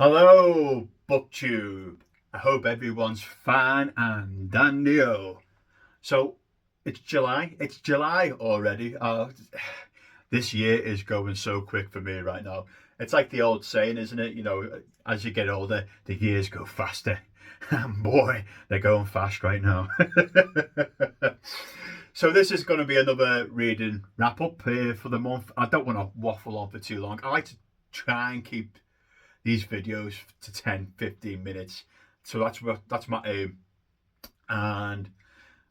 Hello, BookTube. I hope everyone's fine and dandy-o. So, it's July. It's July already. This year is going so quick for me right now. It's like the old saying, isn't it? You know, as you get older, the years go faster. And boy, they're going fast right now. So this is going to be another reading wrap-up for the month. I don't want to waffle on for too long. I like to try and keep these videos to 10-15 minutes, so that's my aim. And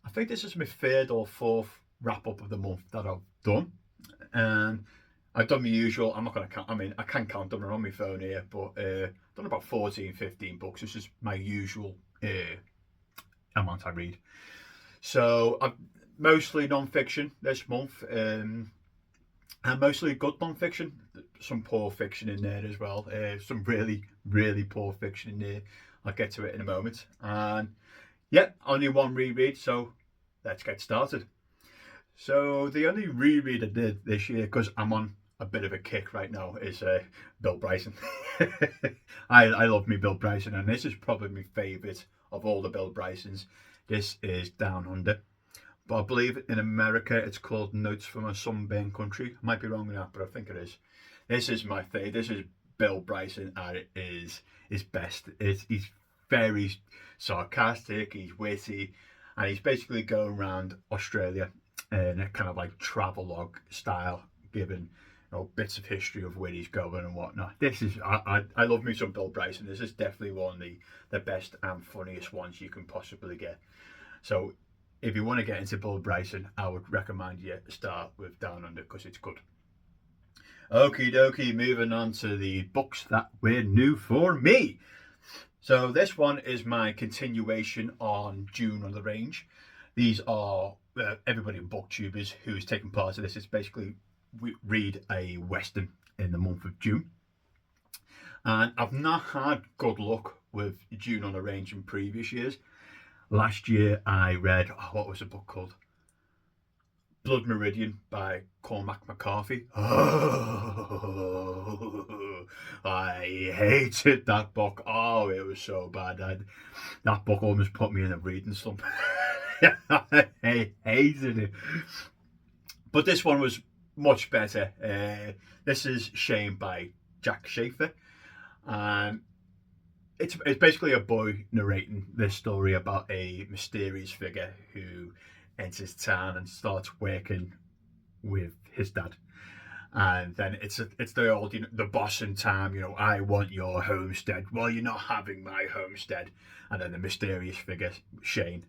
I think this is my third or fourth wrap up of the month that I've done, and I've done my usual. I'm not going to count. I mean, I can count them on my phone here, but I've done about 14-15 books. This is my usual amount I read. So I've mostly non-fiction this month, and mostly good non-fiction. Some poor fiction in there as well. Some really, really poor fiction in there. I'll get to it in a moment. And yeah, only one reread, so let's get started. So the only reread I did this year, because I'm on a bit of a kick right now, is Bill Bryson. I love me Bill Bryson, and this is probably my favourite of all the Bill Brysons. This is Down Under. But I believe in America it's called Notes from a Sunburned Country. I might be wrong with that, but I think it is. This is my favourite. This is Bill Bryson at his best. He's very sarcastic, he's witty, and he's basically going around Australia in a kind of like travelogue style, giving bits of history of where he's going and whatnot. This is I love me some Bill Bryson. This is definitely one of the best and funniest ones you can possibly get. So if you want to get into Bill Bryson, I would recommend you start with Down Under because it's good. Okie dokie, moving on to the books that were new for me. So this one is my continuation on June on the Range. These are everybody in booktubers who's taken part in this. It's basically read a Western in the month of June. And I've not had good luck with June on the Range in previous years. Last year I read, what was the book called? Blood Meridian by Cormac McCarthy. Oh, I hated that book. Oh, it was so bad. That book almost put me in a reading slump. I hated it. But this one was much better. This is Shame by Jack Schaefer. And it's basically a boy narrating this story about a mysterious figure who enters town and starts working with his dad. And then it's the old, the boss in town, I want your homestead. Well, you're not having my homestead. And then the mysterious figure, Shane,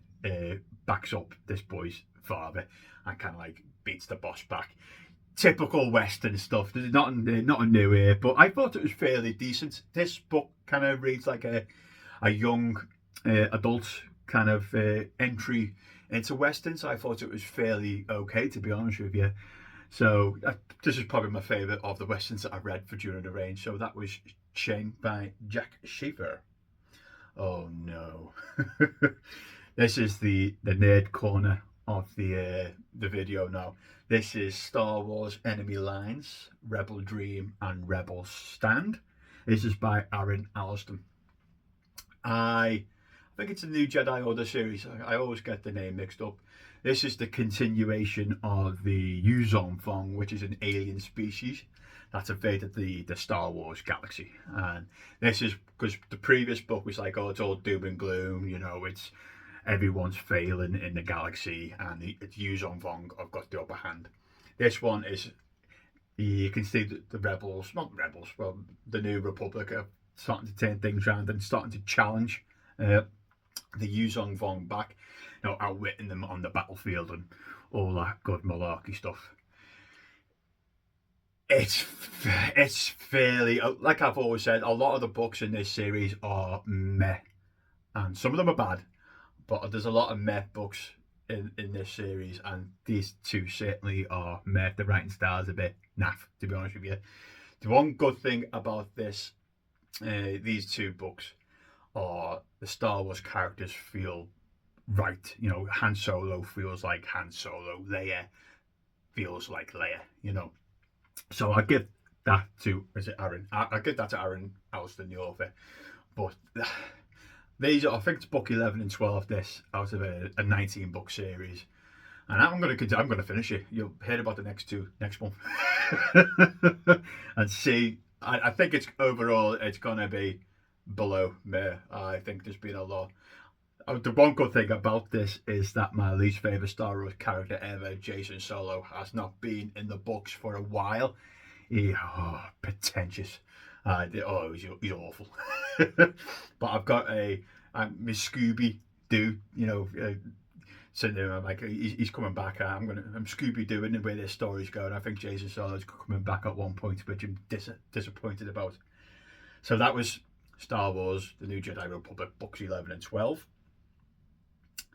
backs up this boy's father and kind of like beats the boss back. Typical Western stuff. There's not new here, but I thought it was fairly decent. This book kind of reads like a young adult kind of entry into Westerns. I thought it was fairly okay, to be honest with you. So this is probably my favourite of the Westerns that I've read for June on the Range. So that was Shame by Jack Schaefer. Oh no. This is the nerd corner of the video now. This is Star Wars Enemy Lines, Rebel Dream and Rebel Stand. This is by Aaron Allston. I think it's a new Jedi Order series. I always get the name mixed up. This is the continuation of the Yuuzhan Vong, which is an alien species that's invaded the Star Wars galaxy. And this is because the previous book was like, oh, it's all doom and gloom, it's everyone's failing in the galaxy, and it's Yuuzhan Vong have got the upper hand. This one is, you can see the rebels, not rebels, well, the New Republic are starting to turn things around and starting to challenge the Yuuzhan Vong back, outwitting them on the battlefield and all that good malarkey stuff. It's fairly, like I've always said, a lot of the books in this series are meh, and some of them are bad. But there's a lot of meh books in this series, and these two certainly are meh. The writing style is a bit naff, to be honest with you. The one good thing about these two books are the Star Wars characters feel right. Han Solo feels like Han Solo. Leia feels like Leia. So I give that to, is it Aaron? I give that to Aaron Alston, the author. But these are, I think it's book 11 and 12, this out of a 19 book series. And I'm gonna finish it. You'll hear about the next two next month, and see. I think it's overall it's gonna be below me. I think there's been a lot. The one good thing about this is that my least favorite Star Wars character ever, Jason Solo, has not been in the books for a while. Pretentious. He's awful. But I've got my Scooby Doo, sitting there. I'm like, he's coming back. I'm Scooby Dooing the way this story's going. I think Jason Solo's coming back at one point, which I'm disappointed about. So that was Star Wars: The New Jedi Republic, books 11 and 12.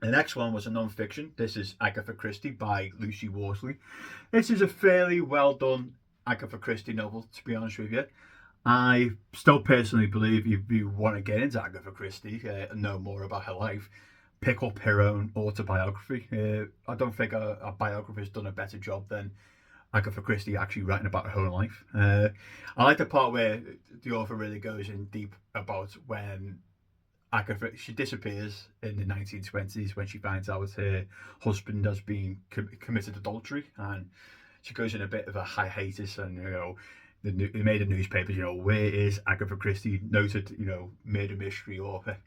The next one was a non-fiction. This is Agatha Christie by Lucy Worsley. This is a fairly well done Agatha Christie novel, to be honest with you. I still personally believe if you want to get into Agatha Christie and know more about her life, pick up her own autobiography. I don't think a biographer's done a better job than Agatha Christie actually writing about her own life. I like the part where the author really goes in deep about when she disappears in the 1920s when she finds out her husband has been committed adultery, and she goes in a bit of a hiatus, and they made the newspapers, where is Agatha Christie, noted, murder mystery author.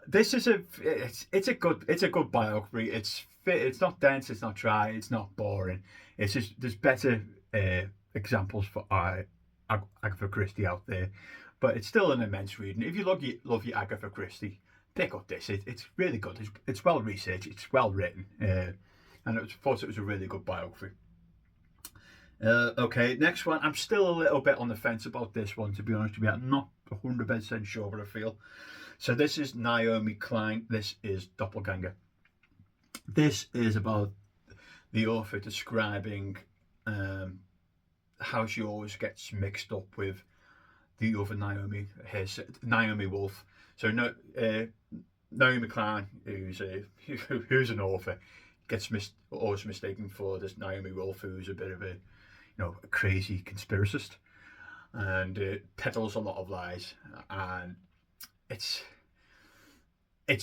This is it's a good biography. It's not dense, it's not dry, it's not boring. It's just there's better examples for Agatha Christie out there, but it's still an immense reading. If you love your Agatha Christie, pick up this. It's really good. It's well researched. It's well written, and I thought it was a really good biography. Okay, next one. I'm still a little bit on the fence about this one, to be honest with you. I'm not 100% sure what I feel. So this is Naomi Klein. This is Doppelganger. This is about the author describing how she always gets mixed up with the other Naomi Wolf. So Naomi Klein, who's an author, gets always mistaken for this Naomi Wolf, who's a bit of a crazy conspiracist, and peddles a lot of lies. And it's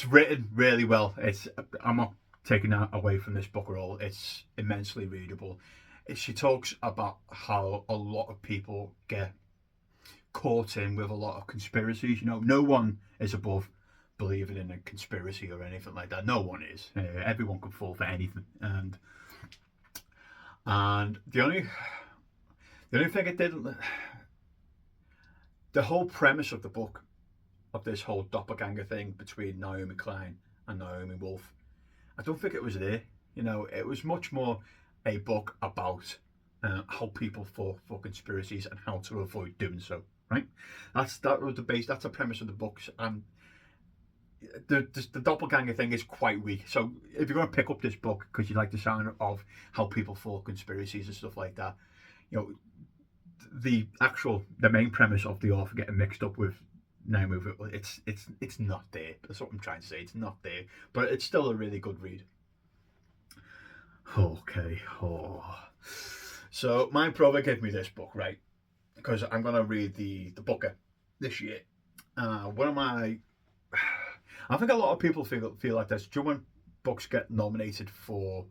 written really well. I'm not taking that away from this book at all. It's immensely readable. She talks about how a lot of people get caught in with a lot of conspiracies. No one is above believing in a conspiracy or anything like that. No one is. Everyone can fall for anything. And the only thing it didn't, the whole premise of the book, of this whole doppelganger thing between Naomi Klein and Naomi Wolf, I don't think it was there. It was much more a book about how people fall for conspiracies and how to avoid doing so. Right? That was the base. That's the premise of the books, and the doppelganger thing is quite weak. So if you're going to pick up this book because you like the sound of how people fall conspiracies and stuff like that, the main premise of the author getting mixed up with Naomi, it's not there. That's what I'm trying to say. It's not there, but it's still a really good read. Okay. So my brother gave me this book, right? Because I'm gonna read the Booker this year. I think a lot of people feel like this. Do you know when books get nominated to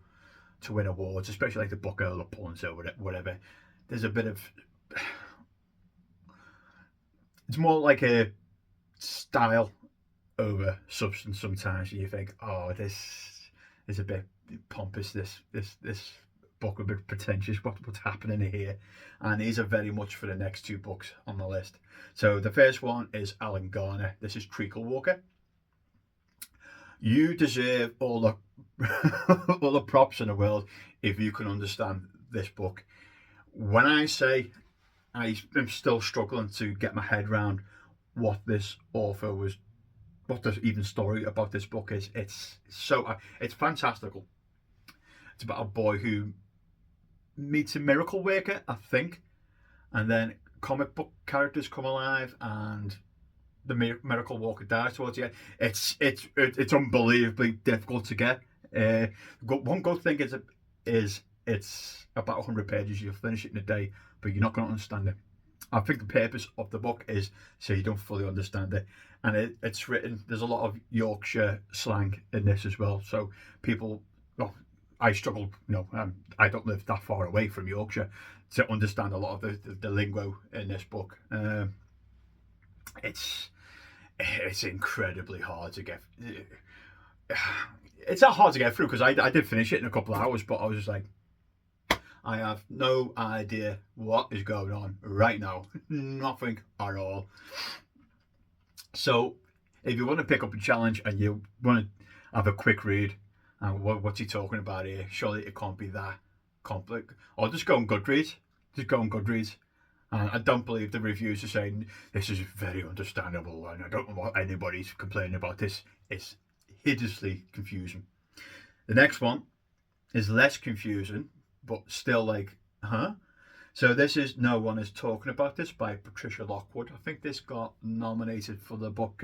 win awards, especially like the Booker or the Pulitzer or whatever? There's a bit of, it's more like a style over substance sometimes, and you think, oh, this is a bit pompous. This book a bit pretentious. What's happening here? And these are very much for the next two books on the list. So the first one is Alan Garner. This is Treacle Walker. You deserve all the all the props in the world if you can understand this book. When I say I'm still struggling to get my head around what this author was, what the even story about this book is, it's fantastical. It's about a boy who meets a miracle worker, I think, and then comic book characters come alive, and the miracle worker dies towards the end. It's unbelievably difficult to get. One good thing is It's about 100 pages. You'll finish it in a day, but you're not going to understand it. I think the purpose of the book is so you don't fully understand it. And it's written, there's a lot of Yorkshire slang in this as well. So people, well, I struggle, I don't live that far away from Yorkshire to understand a lot of the lingo in this book. It's incredibly hard to get. It's not hard to get through because I did finish it in a couple of hours, but I was just like, I have no idea what is going on right now. Nothing at all. So, if you want to pick up a challenge and you want to have a quick read, and what's he talking about here? Surely it can't be that complex. Or just go on Goodreads. Just go on Goodreads. And I don't believe the reviews are saying this is very understandable, and I don't know what anybody's complaining about this. It's hideously confusing. The next one is less confusing, but still like, huh? So this is No One Is Talking About This by Patricia Lockwood. I think this got nominated for the book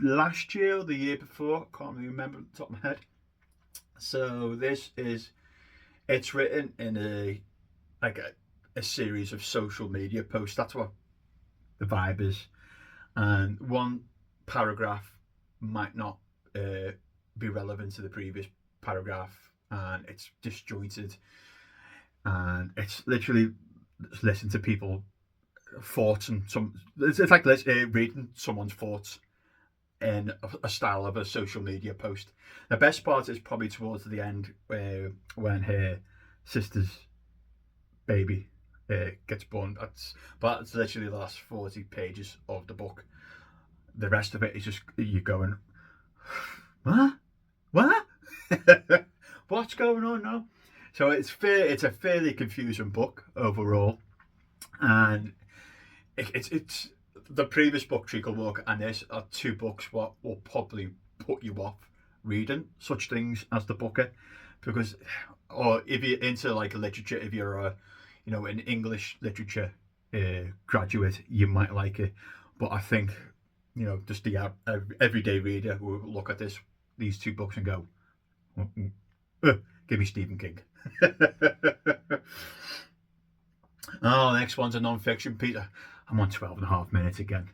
last year or the year before. I can't really remember off the top of my head. So it's written in a series of social media posts. That's what the vibe is. And one paragraph might not be relevant to the previous paragraph, and it's disjointed, and it's literally listen to people thoughts, and it's like reading someone's thoughts in a style of a social media post. The best part is probably towards the end, when her sister's baby gets born. That's literally the last 40 pages of the book. The rest of it is just you going, what? What's going on now? So it's a fairly confusing book overall, and it's the previous book, Treacle Walk, and this are two books what will probably put you off reading such things as the Booker, because, or if you're into like literature, if you're an English literature graduate, you might like it. But I think just the everyday reader will look at these two books and go, give me Stephen King. Oh, the next one's a non-fiction, Peter. I'm on 12 and a half minutes again.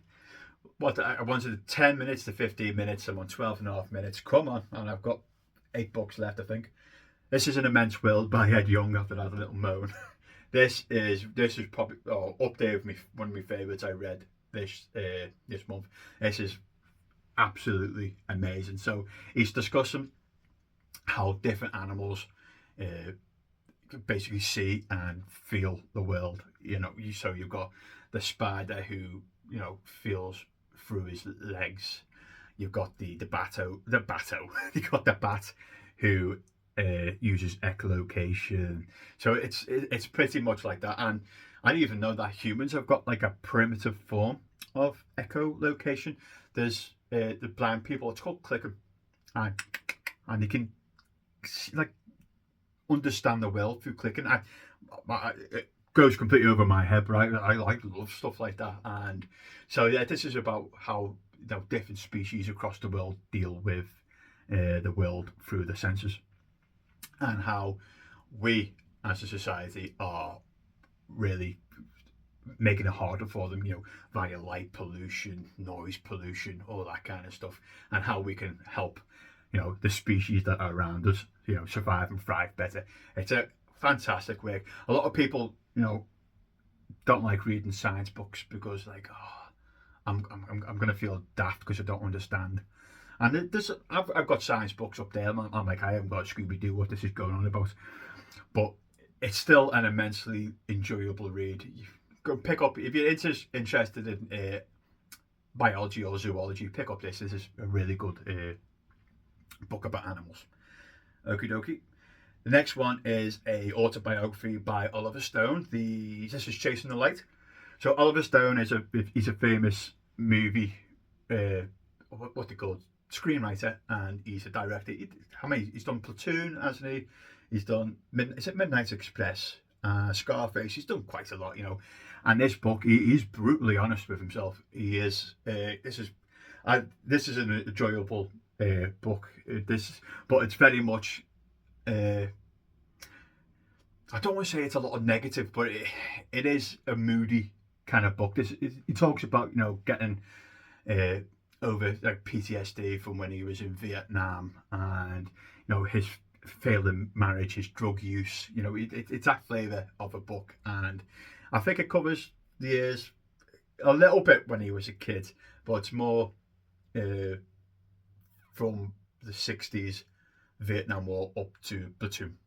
I wanted 10 minutes to 15 minutes. I'm on 12 and a half minutes. Come on. And I've got 8 books left, I think. This is An Immense World by Ed Yong, after that little moan. This is probably up there with one of my favourites I read this month. This is absolutely amazing. So he's discussing how different animals basically see and feel the world. So you've got the spider who feels through his legs. You've got the batto. You've got the bat who uses echolocation. So it's pretty much like that. And I didn't even know that humans have got like a primitive form of echolocation. There's the blind people. It's called clicking, and they can like understand the world through clicking. It goes completely over my head, right? I love stuff like that. And so yeah, this is about how different species across the world deal with the world through the senses, and how we as a society are really making it harder for them, via light pollution, noise pollution, all that kind of stuff, and how we can help the species that are around us survive and thrive better. It's a fantastic work. A lot of people don't like reading science books because I'm gonna feel daft because I don't understand. And I've got science books up there. I'm like, I haven't got Scooby-Doo what this is going on about, but it's still an immensely enjoyable read. You go pick up if you're interested in biology or zoology. Pick up this. This is a really good book about animals. Okie dokie. The next one is a autobiography by Oliver Stone. This is Chasing the Light. So Oliver Stone he's a famous movie what they call screenwriter, and he's a director. He's done Platoon, hasn't he? He's done Midnight Express, Scarface. He's done quite a lot, And this book, he's brutally honest with himself. He is. This is an enjoyable book. But it's very much I don't want to say it's a lot of negative, but it is a moody kind of book. He talks about, getting uh, over like PTSD from when he was in Vietnam, and his failing marriage, his drug use. It's that flavour of a book, and I think it covers the years a little bit when he was a kid, but it's more uh, from the '60s Vietnam War up to Platoon,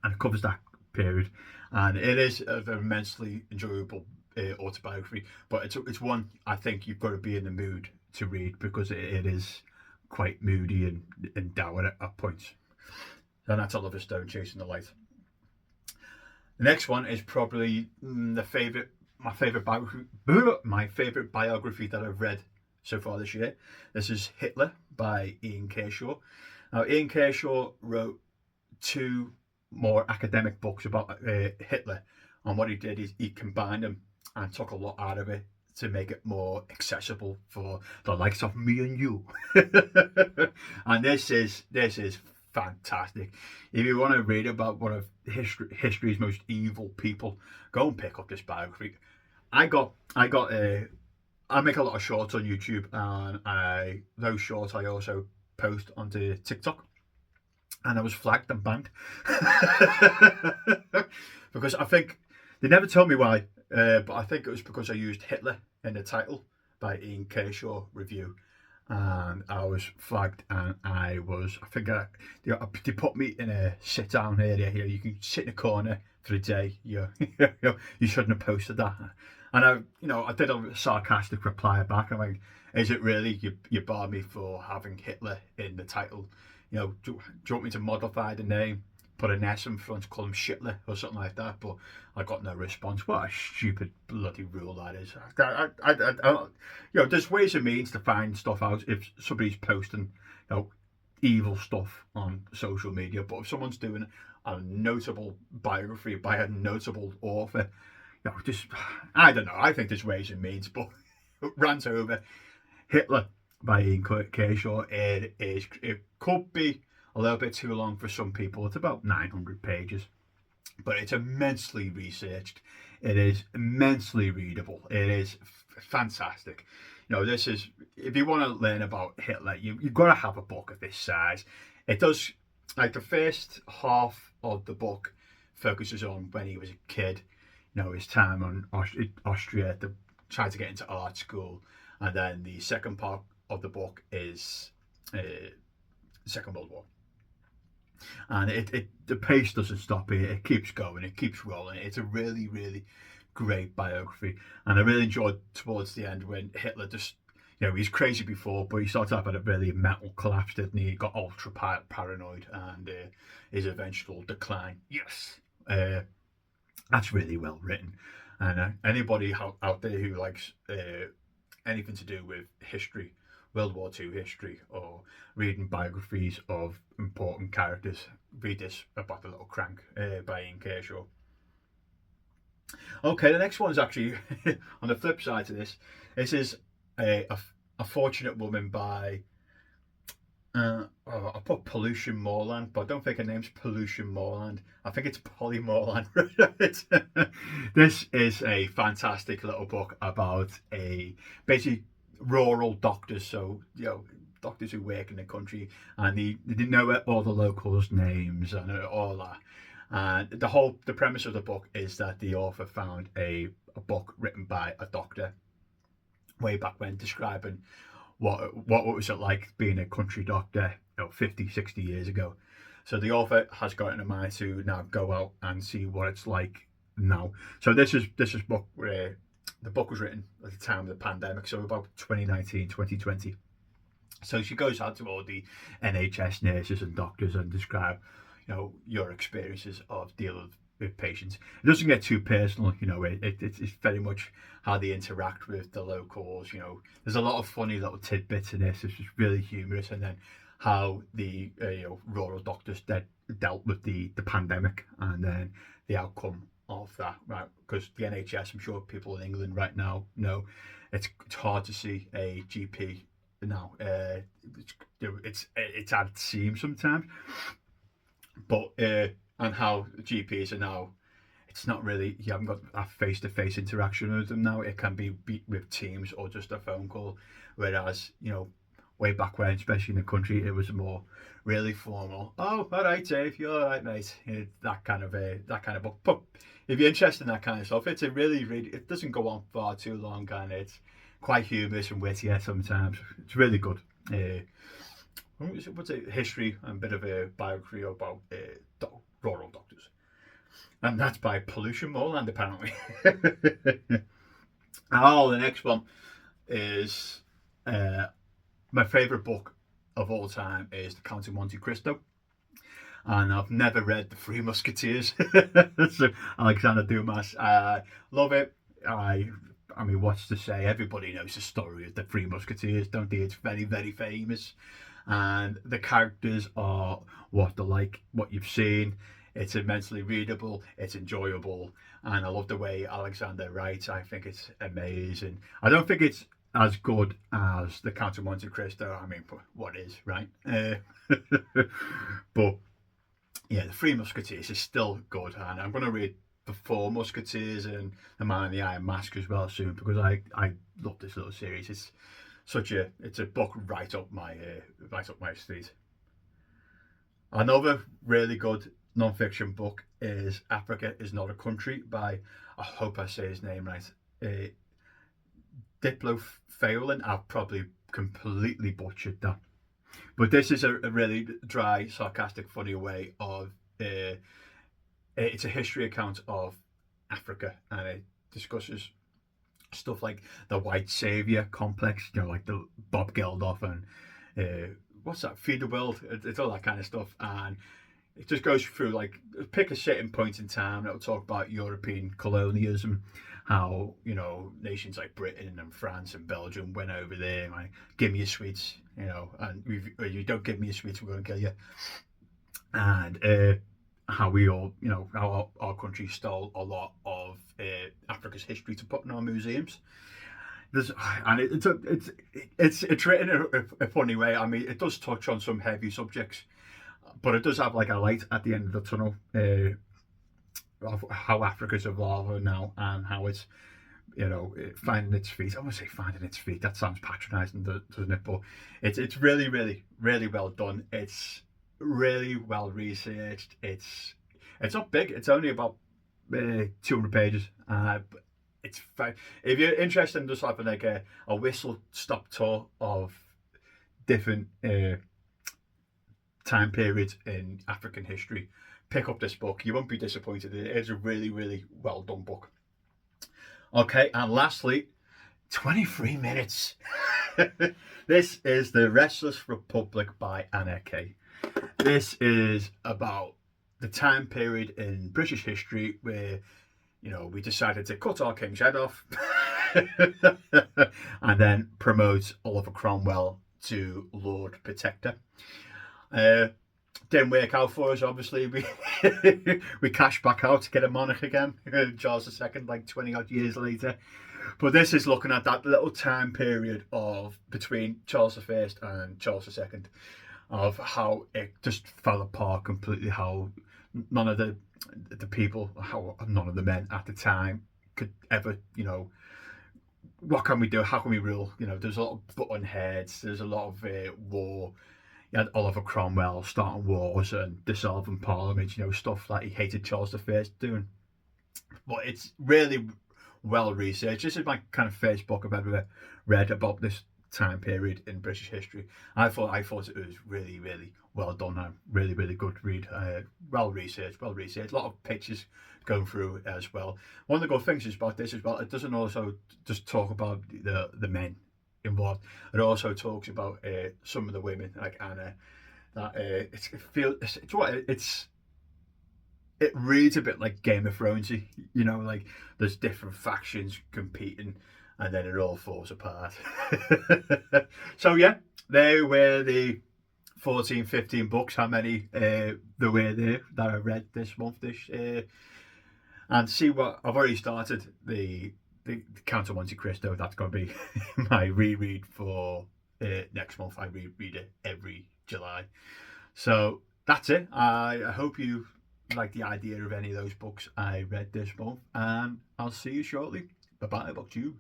and it covers that period. And it is an immensely enjoyable autobiography, but it's one I think you've got to be in the mood to read, because it is quite moody and dour at points. And that's Oliver Stone, Chasing the Light. The next one is probably my favorite biography that I've read so far this year. This is Hitler by Ian Kershaw. Now, Ian Kershaw wrote two more academic books about Hitler, and what he did is he combined them and took a lot out of it to make it more accessible for the likes of me and you. And this is fantastic. If you want to read about one of history's most evil people, go and pick up this biography. I make a lot of shorts on YouTube, and those shorts I also post onto TikTok, and I was flagged and banned because I think they never told me why, but I think it was because I used Hitler in the title by Ian Kershaw review, and I was flagged, and they put me in a sit down area here. You can sit in a corner for a day. You shouldn't have posted that. And I did a sarcastic reply back. I'm like, is it really? You barred me for having Hitler in the title. Do you want me to modify the name, put an S in front, call him Shitler or something like that? But I got no response. What a stupid bloody rule that is. There's ways and means to find stuff out if somebody's posting, evil stuff on social media. But if someone's doing a notable biography by a notable author, I don't know. I think there's ways and means, but rant over. Hitler by Ian Kershaw. It could be a little bit too long for some people. It's about 900 pages, but it's immensely researched. It is immensely readable. It is fantastic. This is, if you want to learn about Hitler, you've got to have a book of this size. It does, like, the first half of the book focuses on when he was a kid, his time on Austria, tried to get into art school, and then the second part of the book is Second World War. And the pace doesn't stop here. It keeps going. It keeps rolling. It's a really, really great biography. And I really enjoyed towards the end when Hitler just, he's crazy before, but he started having a really mental collapse, didn't he? He got ultra paranoid, and his eventual decline. Yes. That's really well written. And anybody out there who likes anything to do with history, World War II history, or reading biographies of important characters, read this about the Little Crank by Ian Kershaw. Okay, the next one's actually on the flip side to this. This is a Fortunate Woman by I put Pollution Moorland, but I don't think her name's Pollution Moorland. I think it's Polly Moorland. This is a fantastic little book about basically rural doctors. So, doctors who work in the country, and they didn't know all the locals' names and all that. And the premise of the book is that the author found a book written by a doctor way back when, describing what was it like being a country doctor 50, 60 years ago. So the author has got in mind to now go out and see what it's like now. So this is book where the book was written at the time of the pandemic, so about 2019, 2020. So she goes out to all the NHS nurses and doctors and describe, your experiences of dealing with patients. It doesn't get too personal, it's very much how they interact with the locals. There's a lot of funny little tidbits in this. It's just really humorous, and then how the rural doctors dealt with the pandemic, and then the outcome of that, right? Because the NHS, I'm sure people in England right now know, it's hard to see a GP now. It's at seam sometimes, but and how GPs are now. It's not really, you haven't got a face-to-face interaction with them now. It can be with Teams or just a phone call. Whereas, way back when, especially in the country, it was more really formal. Oh, all right, Dave, you're all right, mate. That kind of book. But if you're interested in that kind of stuff, it's a really, it doesn't go on far too long, and it's quite humorous and witty sometimes. It's really good. What's it? History and a bit of a biography about rural doctors. And that's by Pollution Moreland, apparently. Oh, the next one is my favourite book of all time is The Count of Monte Cristo. And I've never read The Three Musketeers. So Alexander Dumas. I love it. I mean, what's to say? Everybody knows the story of The Three Musketeers, don't they? It's very, very famous. And the characters are what they're like, what you've seen. It's immensely readable, it's enjoyable, and I love the way Alexander writes. I think it's amazing. I don't think it's as good as The Count of Monte Cristo. I mean, what is, right? But yeah, The Three Musketeers is still good, and I'm going to read The Four Musketeers and The Man in the Iron Mask as well soon, because I love this little series. It's a book right up my street. Another really good non-fiction book is Africa is Not a Country by, I hope I say his name right, Diplo Phelan. I've probably completely butchered that. But this is a really dry, sarcastic, funny way of, it's a history account of Africa, and it discusses stuff like the white savior complex, like the Bob Geldof and what's that, Feed the World, it's all that kind of stuff. And it just goes through, like, pick a certain point in time. It'll talk about European colonialism, how, nations like Britain and France and Belgium went over there, like, give me your sweets, and if you don't give me your sweets, we're going to kill you. And how we all, how our country stole a lot of Africa's history to put in our museums. It's written in a funny way. I mean, it does touch on some heavy subjects, but it does have like a light at the end of the tunnel of how Africa's evolving now, and how it's finding its feet. I want to say finding its feet. That sounds patronising, doesn't it? But it's really, really, really well done. It's really well researched. It's not big. It's only about 200 pages. But it's fine. If you're interested in just having like a whistle stop tour of different time periods in African history, pick up this book. You won't be disappointed. It is a really, really well done book. Okay, and lastly, 23 minutes. This is The Restless Republic by Anna Kay. This is about the time period in British history where, we decided to cut our king's head off and then promote Oliver Cromwell to Lord Protector. Didn't work out for us, obviously. We cashed back out to get a monarch again, Charles II, like 20 odd years later. But this is looking at that little time period of between Charles I and Charles II, of how it just fell apart completely, how none of the people, how none of the men at the time could ever, what can we do? How can we rule? There's a lot of button heads, there's a lot of war. You had Oliver Cromwell starting wars and dissolving parliament, stuff that he hated Charles I doing. But it's really well researched. This is my kind of first book I've ever read about this time period in British history. I thought it was really, really well done and really, really good read. Well researched. A lot of pictures going through as well. One of the good things is about this as well, it doesn't also just talk about the men involved. It also talks about some of the women, like Anna. That it reads a bit like Game of Thronesy, like there's different factions competing, and then it all falls apart. So yeah, they were the 14, 15 books. How many there were there that I read this month? And see what I've already started the Count of Monte Cristo. That's going to be my reread for next month. I reread it every July. So that's it. I hope you like the idea of any of those books I read this month. And I'll see you shortly. Bye bye, BookTube.